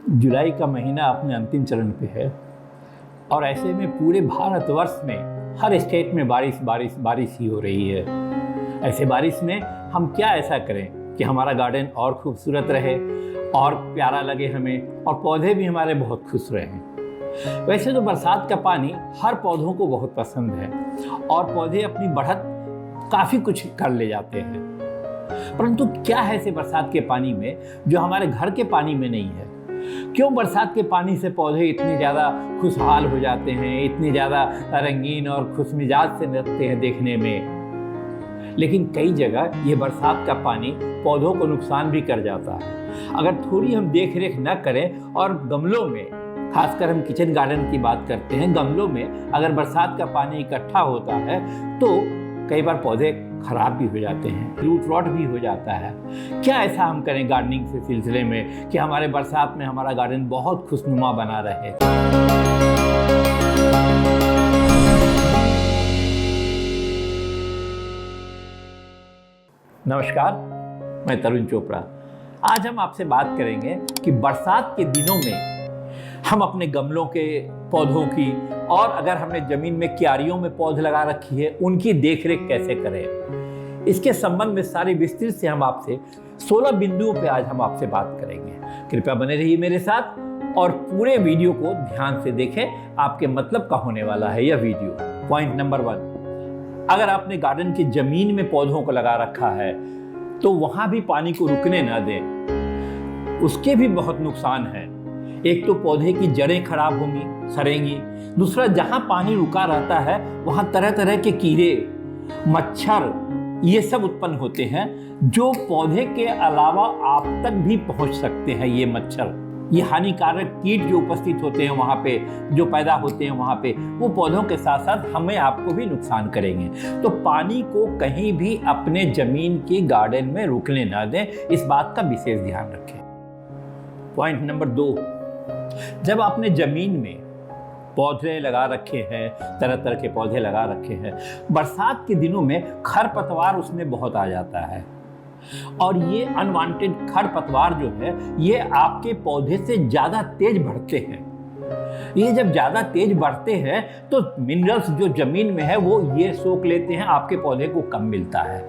जुलाई का महीना अपने अंतिम चरण पे है और ऐसे में पूरे भारतवर्ष में हर स्टेट में बारिश बारिश बारिश ही हो रही है। ऐसे बारिश में हम क्या ऐसा करें कि हमारा गार्डन और खूबसूरत रहे और प्यारा लगे हमें और पौधे भी हमारे बहुत खुश रहें। वैसे तो बरसात का पानी हर पौधों को बहुत पसंद है और पौधे अपनी बढ़त काफ़ी कुछ कर ले जाते हैं, परंतु क्या है ऐसे बरसात के पानी में जो हमारे घर के पानी में नहीं है? क्यों बरसात के पानी से पौधे इतने ज़्यादा खुशहाल हो जाते हैं, इतने ज़्यादा रंगीन और खुशमिजाज से लगते हैं देखने में, लेकिन कई जगह ये बरसात का पानी पौधों को नुकसान भी कर जाता है। अगर थोड़ी हम देख रेख न करें और गमलों में, खासकर हम किचन गार्डन की बात करते हैं, गमलों में अगर बरसात का पानी इकट्ठा होता है तो कई बार पौधे खराब भी हो जाते हैं, रूट रॉट भी हो जाता है। क्या ऐसा हम करें गार्डनिंग के सिलसिले में कि हमारे बरसात में हमारा गार्डन बहुत खुशनुमा बना रहे? नमस्कार, मैं तरुण चोपड़ा। आज हम आपसे बात करेंगे कि बरसात के दिनों में हम अपने गमलों के पौधों की और अगर हमने ज़मीन में क्यारियों में पौधे लगा रखी है उनकी देखरेख कैसे करें। इसके संबंध में सारी विस्तृत से हम आपसे 16 बिंदुओं पे आज हम आपसे बात करेंगे। कृपया बने रहिए मेरे साथ और पूरे वीडियो को ध्यान से देखें, आपके मतलब का होने वाला है यह वीडियो। पॉइंट नंबर 1, अगर आपने गार्डन की ज़मीन में पौधों को लगा रखा है तो वहाँ भी पानी को रुकने ना दें, उसके भी बहुत नुकसान हैं। एक तो पौधे की जड़ें खराब होंगी, सड़ेंगी। दूसरा, जहाँ पानी रुका रहता है वहाँ तरह तरह के कीड़े, मच्छर, ये सब उत्पन्न होते हैं जो पौधे के अलावा आप तक भी पहुँच सकते हैं। ये मच्छर, ये हानिकारक कीट जो उपस्थित होते हैं वहाँ पे, जो पैदा होते हैं वहाँ पे, वो पौधों के साथ साथ हमें आपको भी नुकसान करेंगे। तो पानी को कहीं भी अपने ज़मीन की गार्डन में रुकने ना दें, इस बात का विशेष ध्यान रखें। पॉइंट नंबर 2, जब आपने ज़मीन में पौधे लगा रखे हैं, तरह तरह के पौधे लगा रखे हैं, बरसात के दिनों में खरपतवार उसमें बहुत आ जाता है और ये अनवांटेड खरपतवार जो है ये आपके पौधे से ज़्यादा तेज बढ़ते हैं। ये जब ज़्यादा तेज बढ़ते हैं तो मिनरल्स जो ज़मीन में है वो ये सोख लेते हैं, आपके पौधे को कम मिलता है,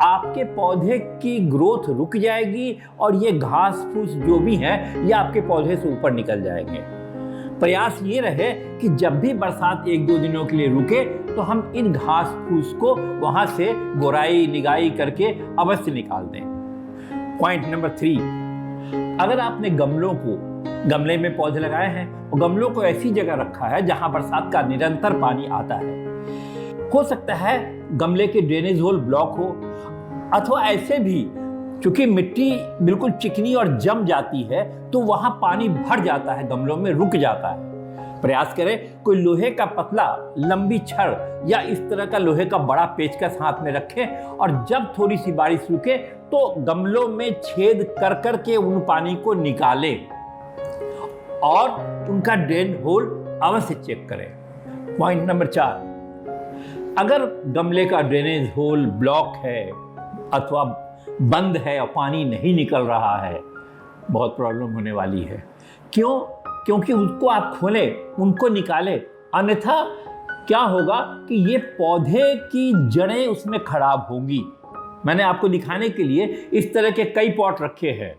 आपके पौधे की ग्रोथ रुक जाएगी और ये घास फूस जो भी है ये आपके पौधे से ऊपर निकल जाएंगे। प्रयास ये रहे कि जब भी बरसात 1-2 दिनों के लिए रुके तो हम इन घास फूस को वहाँ से गोराई निगाई करके अवश्य निकाल दें। पॉइंट नंबर 3, अगर आपने गमले में पौधे लगाए हैं और गमलों को ऐसी जगह रखा है जहाँ बरसात का निरंतर पानी आता है, हो सकता है गमले के ड्रेनेज होल ब्लॉक हो अथवा ऐसे भी क्योंकि मिट्टी बिल्कुल चिकनी और जम जाती है तो वहाँ पानी भर जाता है, गमलों में रुक जाता है। प्रयास करें कोई लोहे का पतला लंबी छड़ या इस तरह का लोहे का बड़ा पेचकस हाथ में रखें और जब थोड़ी सी बारिश रुके तो गमलों में छेद कर कर के उन पानी को निकालें और उनका ड्रेन होल अवश्य चेक करें। पॉइंट नंबर 4, अगर गमले का ड्रेनेज होल ब्लॉक है अथवा बंद है और पानी नहीं निकल रहा है, बहुत प्रॉब्लम होने वाली है। क्यों? क्योंकि उसको आप खोलें, उनको निकालें, अन्यथा क्या होगा कि ये पौधे की जड़ें उसमें खराब होंगी। मैंने आपको दिखाने के लिए इस तरह के कई पॉट रखे हैं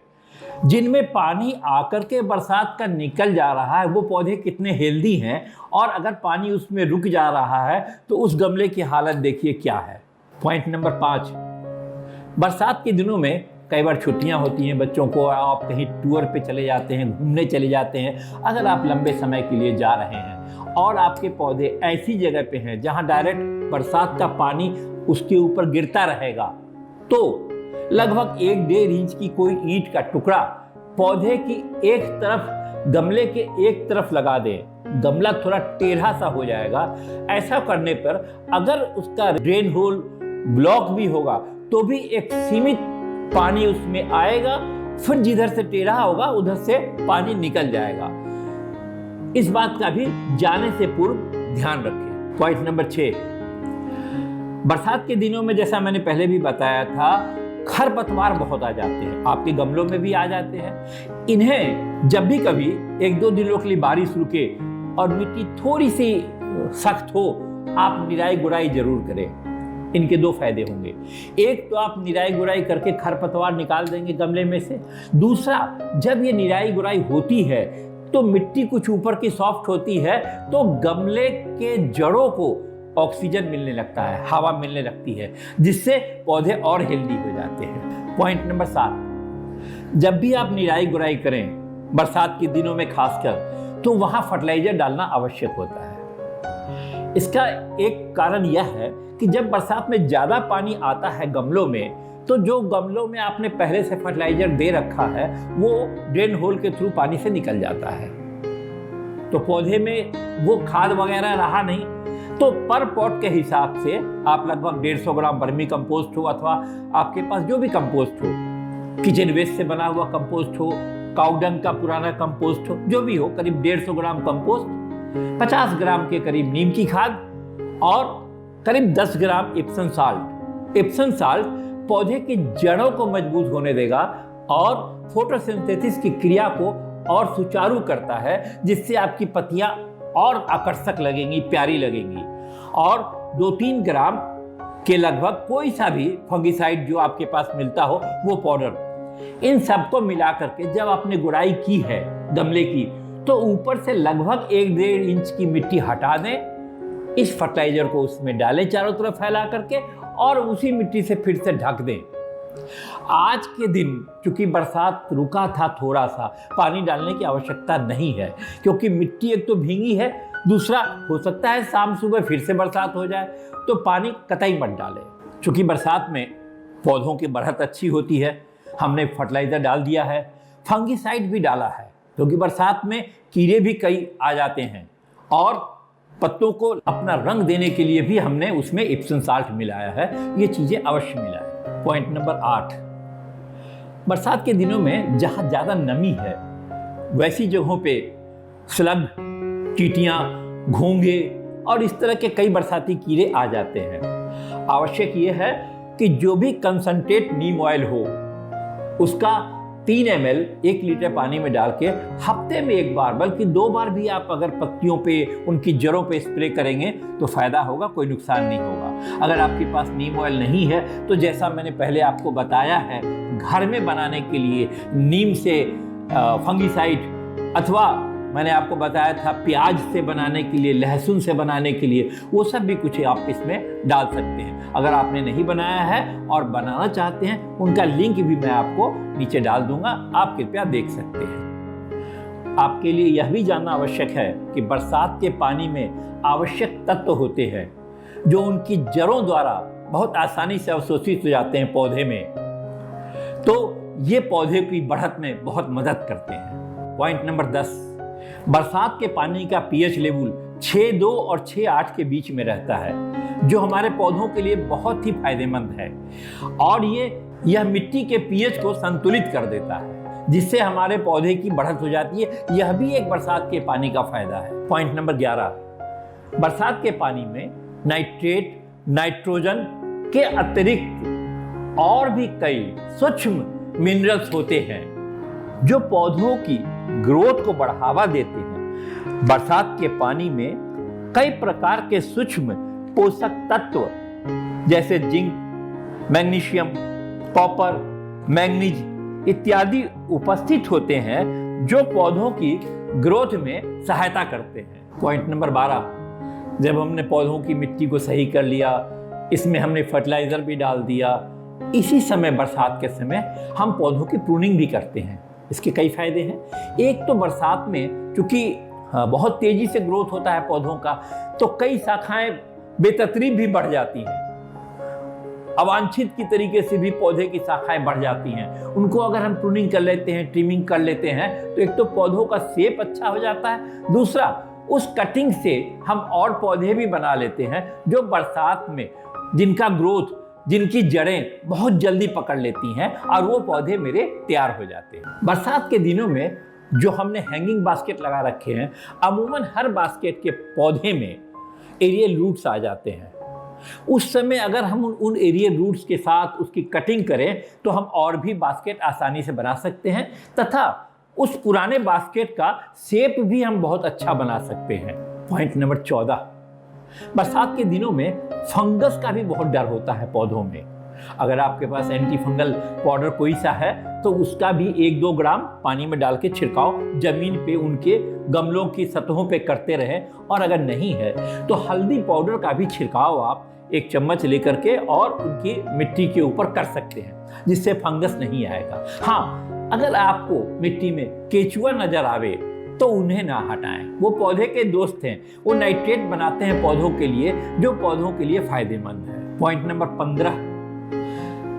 जिनमें पानी आकर के बरसात का निकल जा रहा है। वो पौधे कितने हेल्दी हैं और अगर पानी उसमें रुक जा रहा है तो उस गमले की हालत देखिए क्या है। पॉइंट नंबर 5, बरसात के दिनों में कई बार छुट्टियां होती हैं बच्चों को, आप कहीं टूर पे चले जाते हैं, घूमने चले जाते हैं। अगर आप लंबे समय के लिए जा रहे हैं और आपके पौधे ऐसी जगह पे हैं जहां डायरेक्ट बरसात का पानी उसके ऊपर गिरता रहेगा तो लगभग 1-1.5 इंच की कोई ईंट का टुकड़ा पौधे की एक तरफ, गमले के एक तरफ लगा दें। गमला थोड़ा टेढ़ा सा हो जाएगा। ऐसा करने पर अगर उसका ड्रेन होल ब्लॉक भी होगा तो भी एक सीमित पानी उसमें आएगा, फिर जिधर से टेढ़ा होगा उधर से पानी निकल जाएगा। इस बात का भी जाने से पूर्व ध्यान रखें। पॉइंट नंबर 6, बरसात के दिनों में जैसा मैंने पहले भी बताया था, खरपतवार बहुत आ जाते हैं, आपके गमलों में भी आ जाते हैं। इन्हें जब भी कभी 1-2 दिनों के लिए बारिश रुके और मिट्टी थोड़ी सी सख्त हो, आप निराई गुड़ाई जरूर करें। इनके 2 फायदे होंगे। एक तो आप निराई गुड़ाई करके खरपतवार निकाल देंगे गमले में से। दूसरा, जब ये निराई गुड़ाई होती है तो मिट्टी कुछ ऊपर की सॉफ्ट होती है, तो गमले के जड़ों को ऑक्सीजन मिलने लगता है, हवा मिलने लगती है, जिससे पौधे और हेल्दी हो जाते हैं। पॉइंट नंबर 7, जब भी आप निराई गुड़ाई करें बरसात के दिनों में खासकर, तो वहां फर्टिलाइजर डालना आवश्यक होता है। इसका एक कारण यह है कि जब बरसात में ज्यादा पानी आता है गमलों में, तो जो गमलों में आपने पहले से फर्टिलाइजर दे रखा है वो ड्रेन होल के थ्रू पानी से निकल जाता है, तो पौधे में वो खाद वगैरह रहा नहीं। तो पर पॉट के हिसाब से आप लगभग 150 ग्राम वर्मी कंपोस्ट हो, अथवा आपके पास जो भी कंपोस्ट हो, किचन वेस्ट से बना हुआ कंपोस्ट हो, काउडंग का पुराना कंपोस्ट हो, जो भी हो, करीब 150 ग्राम कंपोस्ट, 50 ग्राम के करीब नीम की खाद और करीब 10 ग्राम इप्सम साल्ट। इप्सम साल्ट पौधे की जड़ों को मजबूत होने देगा और फोटोसिंथेसिस की क्रिया को और सुचारू करता है, जिससे आपकी पत्तियां और आकर्षक लगेंगी, प्यारी लगेंगी। और 2-3 ग्राम के लगभग कोई सा भी फंगिसाइड जो आपके पास मिलता हो वो पाउडर, इन सबको मिला करके जब आपने गुड़ाई की है गमले की, तो ऊपर से लगभग 1-1.5 इंच की मिट्टी हटा दें। इस फर्टिलाइजर को उसमें डालें चारों तरफ फैला करके, और उसी मिट्टी से फिर से ढक दें। आज के दिन चूंकि बरसात रुका था, थोड़ा सा पानी डालने की आवश्यकता नहीं है, क्योंकि मिट्टी एक तो भींगी है, दूसरा हो सकता है शाम सुबह फिर से बरसात हो जाए, तो पानी कतई मत डालें। चूंकि बरसात में पौधों की बढ़त अच्छी होती है, हमने फर्टिलाइजर डाल दिया है, फंगिसाइड भी डाला है, क्योंकि बरसात में कीड़े भी कई आ जाते हैं, और पत्तों को अपना रंग देने के लिए भी हमने उसमें इप्सम साल्ट मिलाया है। ये चीजें अवश्य मिलाएं। पॉइंट नंबर 8, बरसात के दिनों में जहां ज्यादा नमी है वैसी जगहों पे स्लग, चींटियां, घोंघे और इस तरह के कई बरसाती कीड़े आ जाते हैं। आवश्यक ये है कि जो भी कंसंट्रेट नीम ऑयल हो उसका 3 ml 1 लीटर पानी में डाल के हफ्ते में 1 बार, बल्कि 2 बार भी आप अगर पत्तियों पे, उनकी जड़ों पे स्प्रे करेंगे तो फायदा होगा, कोई नुकसान नहीं होगा। अगर आपके पास नीम ऑयल नहीं है तो जैसा मैंने पहले आपको बताया है, घर में बनाने के लिए नीम से फंगिसाइड, अथवा मैंने आपको बताया था प्याज से बनाने के लिए, लहसुन से बनाने के लिए, वो सब भी कुछ आप इसमें डाल सकते हैं। अगर आपने नहीं बनाया है और बनाना चाहते हैं, उनका लिंक भी मैं आपको नीचे डाल दूंगा, आप कृपया देख सकते हैं। आपके लिए यह भी जानना आवश्यक है कि बरसात के पानी में आवश्यक तत्व होते हैं जो उनकी जड़ों द्वारा बहुत आसानी से अवशोषित हो जाते हैं पौधे में, तो ये पौधे की बढ़त में बहुत मदद करते हैं। पॉइंट नंबर 10, बरसात के पानी का पीएच लेवल 6.2 और 6.8 के बीच में रहता है, जो हमारे पौधों के लिए बहुत ही फायदेमंद है, और यह मिट्टी के पीएच को संतुलित कर देता है, जिससे हमारे पौधे की बढ़त हो जाती है। यह भी एक बरसात के पानी का फायदा है। पॉइंट नंबर 11, बरसात के पानी में नाइट्रेट, नाइट्रोजन के अतिरिक्त और भी कई सूक्ष्म मिनरल्स होते हैं जो पौधों की ग्रोथ को बढ़ावा देते हैं। बरसात के पानी में कई प्रकार के सूक्ष्म पोषक तत्व जैसे जिंक, मैग्नीशियम, कॉपर, मैंगनीज इत्यादि उपस्थित होते हैं, जो पौधों की ग्रोथ में सहायता करते हैं। पॉइंट नंबर 12, जब हमने पौधों की मिट्टी को सही कर लिया, इसमें हमने फर्टिलाइजर भी डाल दिया, इसी समय बरसात के समय हम पौधों की प्रूनिंग भी करते हैं। इसके कई फायदे हैं। एक तो बरसात में चूंकि बहुत तेजी से ग्रोथ होता है पौधों का, तो कई शाखाएं बेतरतीब भी बढ़ जाती हैं, अवांछित की तरीके से भी पौधे की शाखाएं बढ़ जाती हैं। उनको अगर हम प्रूनिंग कर लेते हैं, ट्रिमिंग कर लेते हैं, तो एक तो पौधों का शेप अच्छा हो जाता है, दूसरा उस कटिंग से हम और पौधे भी बना लेते हैं जो बरसात में जिनका ग्रोथ, जिनकी जड़ें बहुत जल्दी पकड़ लेती हैं, और वो पौधे मेरे तैयार हो जाते हैं। बरसात के दिनों में जो हमने हैंगिंग बास्केट लगा रखे हैं, अमूमन हर बास्केट के पौधे में एरियल रूट्स आ जाते हैं। उस समय अगर हम उन एरियल रूट्स के साथ उसकी कटिंग करें तो हम और भी बास्केट आसानी से बना सकते हैं, तथा उस पुराने बास्केट का शेप भी हम बहुत अच्छा बना सकते हैं। पॉइंट नंबर 14, बरसात के दिनों में फंगस का भी बहुत डर होता है पौधों में। अगर आपके पास एंटी फंगल पाउडर कोई सा है तो उसका भी 1-2 ग्राम पानी में डाल के छिड़काव जमीन पे उनके गमलों की सतहों पे करते रहें। और अगर नहीं है तो हल्दी पाउडर का भी छिड़काव आप 1 चम्मच लेकर के और उनकी मिट्टी के ऊपर कर सकते हैं, जिससे फंगस नहीं आएगा। हाँ, अगर आपको मिट्टी में केचुआ नजर आवे तो उन्हें ना हटाएं, वो पौधे के दोस्त हैं, वो नाइट्रेट बनाते हैं पौधों के लिए, जो पौधों के लिए फायदेमंद है। पॉइंट नंबर 15,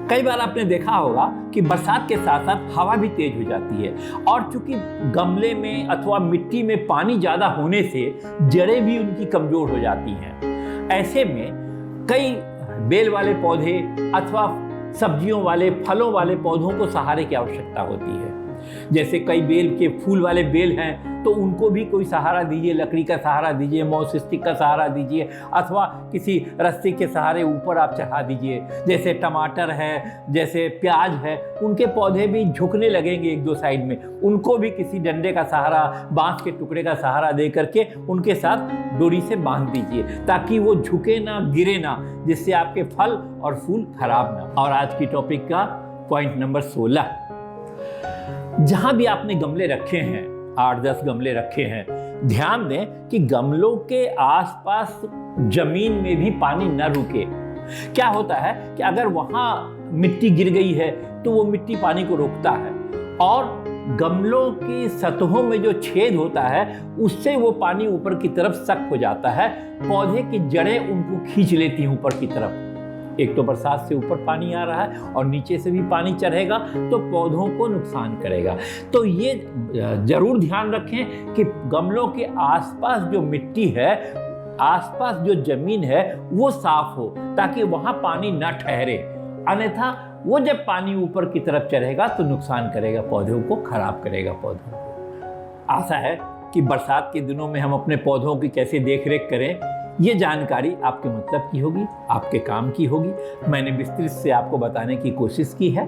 कई बार आपने देखा होगा कि बरसात के साथ साथ हवा भी तेज हो जाती है और चूंकि गमले में अथवा मिट्टी में पानी ज्यादा होने से जड़ें भी उनकी कमजोर हो जाती हैं। ऐसे में कई बेल वाले पौधे अथवा सब्जियों वाले, फलों वाले पौधों को सहारे की आवश्यकता होती है। जैसे कई बेल के फूल वाले बेल हैं तो उनको भी कोई सहारा दीजिए, लकड़ी का सहारा दीजिए, मौस स्टिक का सहारा दीजिए, अथवा किसी रस्सी के सहारे ऊपर आप चढ़ा दीजिए। जैसे टमाटर है, जैसे प्याज है, उनके पौधे भी झुकने लगेंगे 1-2 साइड में, उनको भी किसी डंडे का सहारा, बांस के टुकड़े का सहारा दे करके उनके साथ डोरी से बांध दीजिए ताकि वो झुके ना, गिरे ना, जिससे आपके फल और फूल खराब ना। और आज की टॉपिक का पॉइंट नंबर 16, जहां भी आपने गमले रखे हैं, 8-10 गमले रखे हैं, ध्यान दें कि गमलों के आसपास जमीन में भी पानी न रुके। क्या होता है कि अगर वहां मिट्टी गिर गई है तो वो मिट्टी पानी को रोकता है और गमलों की सतहों में जो छेद होता है उससे वो पानी ऊपर की तरफ सक हो जाता है, पौधे की जड़ें उनको खींच लेती हैं ऊपर की तरफ। एक तो बरसात से ऊपर पानी आ रहा है और नीचे से भी पानी चढ़ेगा तो पौधों को नुकसान करेगा। तो ये जरूर ध्यान रखें कि गमलों के आसपास जो मिट्टी है, आसपास जो जमीन है वो साफ हो ताकि वहां पानी न ठहरे, अन्यथा वो जब पानी ऊपर की तरफ चढ़ेगा तो नुकसान करेगा पौधों को, खराब करेगा पौधों को। आशा है कि बरसात के दिनों में हम अपने पौधों की कैसे देखरेख करें, ये जानकारी आपके मतलब की होगी, आपके काम की होगी। मैंने विस्तृत से आपको बताने की कोशिश की है।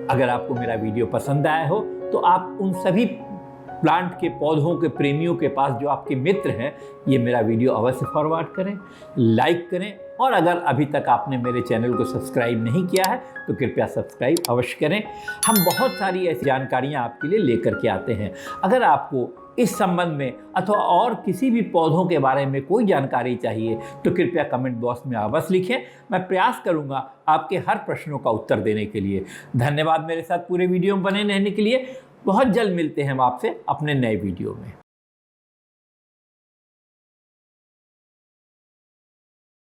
अगर आपको मेरा वीडियो पसंद आया हो तो आप उन सभी प्लांट के, पौधों के प्रेमियों के पास जो आपके मित्र हैं, ये मेरा वीडियो अवश्य फॉरवर्ड करें, लाइक करें। और अगर अभी तक आपने मेरे चैनल को सब्सक्राइब नहीं किया है तो कृपया सब्सक्राइब अवश्य करें। हम बहुत सारी ऐसी जानकारियाँ आपके लिए लेकर के आते हैं। अगर आपको इस संबंध में अथवा और किसी भी पौधों के बारे में कोई जानकारी चाहिए तो कृपया कमेंट बॉक्स में अवश्य लिखें। मैं प्रयास करूंगा आपके हर प्रश्नों का उत्तर देने के लिए। धन्यवाद मेरे साथ पूरे वीडियो में बने रहने के लिए। बहुत जल्द मिलते हैं हम आपसे अपने नए वीडियो में।